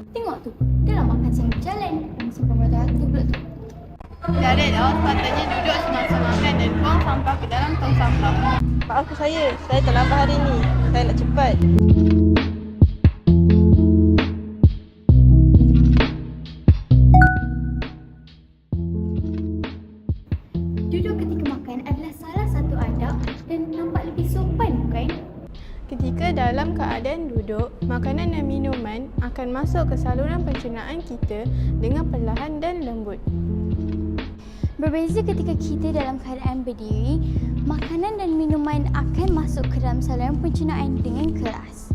Tengok tu, dia dah makan sambil berjalan. Sampai merata-rata pula tu. Jadi awak sepatutnya duduk semasa makan dan buang sampah ke dalam tong sampah. Maafkan saya terlambat hari ini. Saya nak cepat. Duduk ketika makan adalah salah satu adab dan nampak lebih sopan, bukan? Ketika dalam keadaan duduk, makanan dan minuman akan masuk ke saluran pencernaan kita dengan perlahan dan lembut. Berbeza ketika kita dalam keadaan berdiri, makanan dan minuman akan masuk ke dalam saluran pencernaan dengan keras.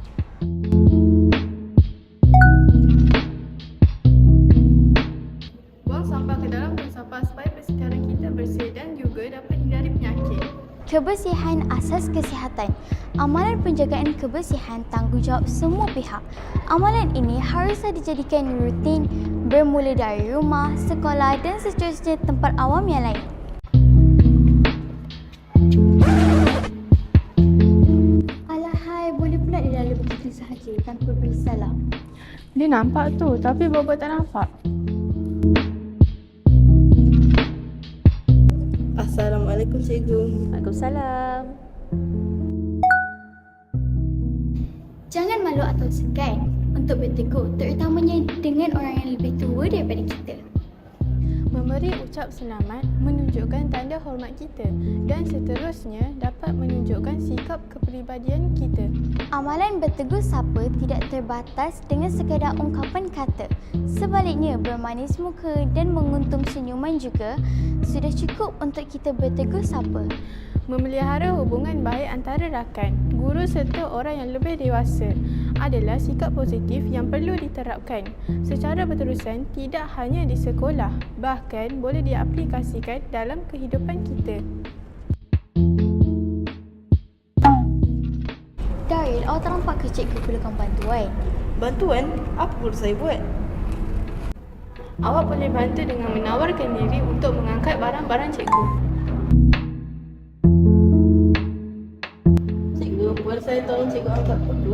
Buang sampah ke dalam tong sampah supaya persekaran kita bersih dan juga dapat hindari penyakit. Kebersihan asas kesihatan. Amalan penjagaan kebersihan tanggungjawab semua pihak. Amalan ini haruslah dijadikan rutin bermula dari rumah, sekolah dan seterusnya tempat awam yang lain. Alahai, boleh pula dia lalu begitu sahaja tanpa bersalah. Dia nampak tu tapi Bobo tak nampak. Assalamualaikum cikgu. Waalaikumsalam. Jangan malu atau segan untuk bertegur, terutamanya dengan orang yang lebih tua daripada kita. Memberi ucap selamat menunjukkan tanda hormat kita dan seterusnya dapat menunjukkan sikap kepribadian kita. Amalan bertegur sapa tidak terbatas dengan sekadar ungkapan kata. Sebaliknya, bermanis muka dan menguntung senyuman juga sudah cukup untuk kita bertegur sapa. Memelihara hubungan baik antara rakan, guru serta orang yang lebih dewasa adalah sikap positif yang perlu diterapkan secara berterusan, tidak hanya di sekolah, bahkan boleh diaplikasikan dalam kehidupan kita. Daril, awak tak nampak ke cikgu perlukan bantuan? Bantuan? Apa perlu saya buat? Awak boleh bantu dengan menawarkan diri untuk mengangkat barang-barang cikgu. Cikgu, boleh saya tolong cikgu angkat foto?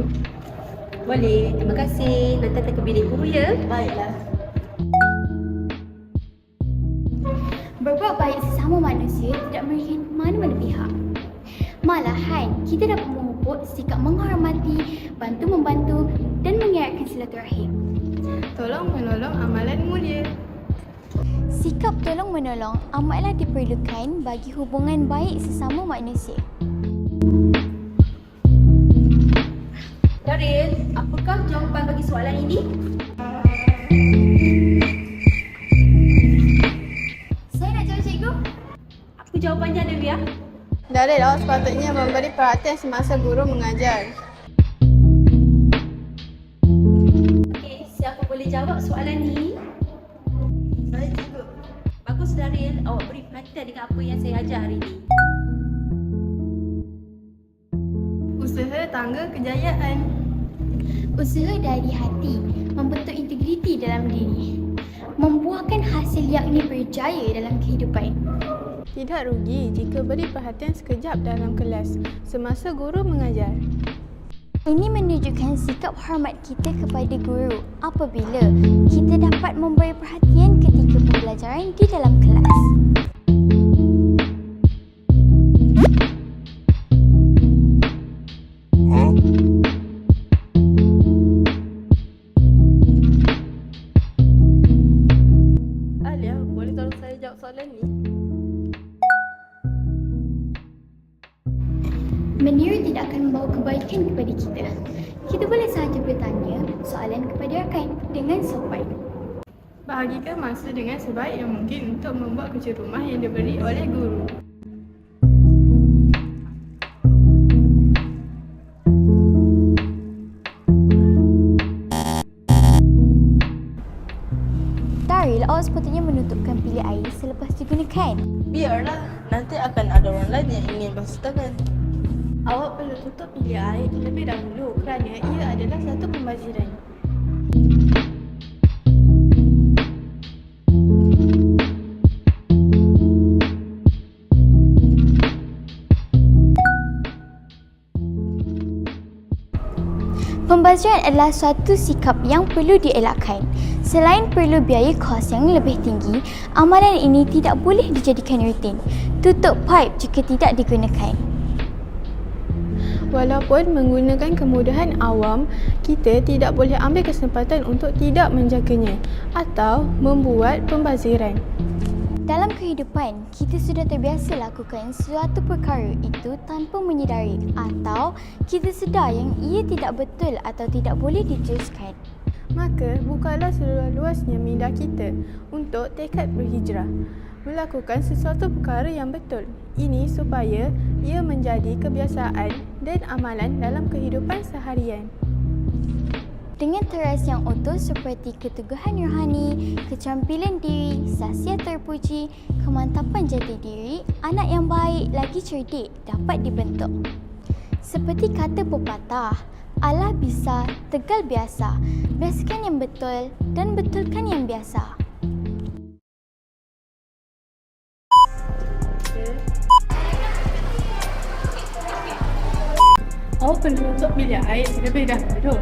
Boleh, terima kasih. Nanti datang ke bilik guru ya. Baiklah. Berbuat baik sesama manusia tidak merugikan mana-mana pihak. Malahan, kita dapat memupuk sikap menghormati, bantu-membantu dan mengeratkan silaturahim. Tolong menolong amalan mulia. Sikap tolong-menolong amatlah diperlukan bagi hubungan baik sesama manusia. Daril, apakah jawapan bagi soalan ini? Saya nak jawab cikgu. Apa jawapannya, Devia? Daril, awak sepatutnya memberi perhatian semasa guru mengajar. Okey, siapa boleh jawab soalan ini? Saya cikgu. Bagus Daril, awak beri perhatian dengan apa yang saya ajar hari ini. Usaha tangga kejayaan. Usaha dari hati membentuk integriti dalam diri, membuahkan hasil yakni berjaya dalam kehidupan. Tidak rugi jika beri perhatian sekejap dalam kelas semasa guru mengajar. Ini menunjukkan sikap hormat kita kepada guru apabila kita dapat memberi perhatian ketika pembelajaran di dalam kelas. Alia, boleh tolong saya jawab soalan ni? Meniru tidak akan membawa kebaikan kepada kita. Kita boleh sahaja bertanya soalan kepada rakan dengan sopan. Bahagikan masa dengan sebaik yang mungkin untuk membuat kerja rumah yang diberi oleh guru. Daril, awak sepatutnya menutupkan bilik air selepas digunakan. Biarlah, nanti akan ada orang lain yang ingin basuh tangan. Awak perlu tutup bilik air terlebih dahulu kerana ia adalah satu pembaziran. Pembaziran adalah suatu sikap yang perlu dielakkan. Selain perlu biaya kos yang lebih tinggi, amalan ini tidak boleh dijadikan rutin. Tutup pipe jika tidak digunakan. Walaupun menggunakan kemudahan awam, kita tidak boleh ambil kesempatan untuk tidak menjaganya atau membuat pembaziran. Dalam kehidupan, kita sudah terbiasa lakukan suatu perkara itu tanpa menyedari atau kita sedar yang ia tidak betul atau tidak boleh diteruskan. Maka, bukalah seluas-luasnya minda kita untuk tekad berhijrah, melakukan sesuatu perkara yang betul. Ini supaya ia menjadi kebiasaan dan amalan dalam kehidupan seharian. Dengan teras yang utuh seperti keteguhan rohani, keterampilan diri, sahsiat terpuji, kemantapan jati diri, anak yang baik lagi cerdik dapat dibentuk. Seperti kata pepatah, Allah bisa, tegal biasa. Biasakan yang betul dan betulkan yang biasa. Awak perlu untuk bilik air terlebih dahulu.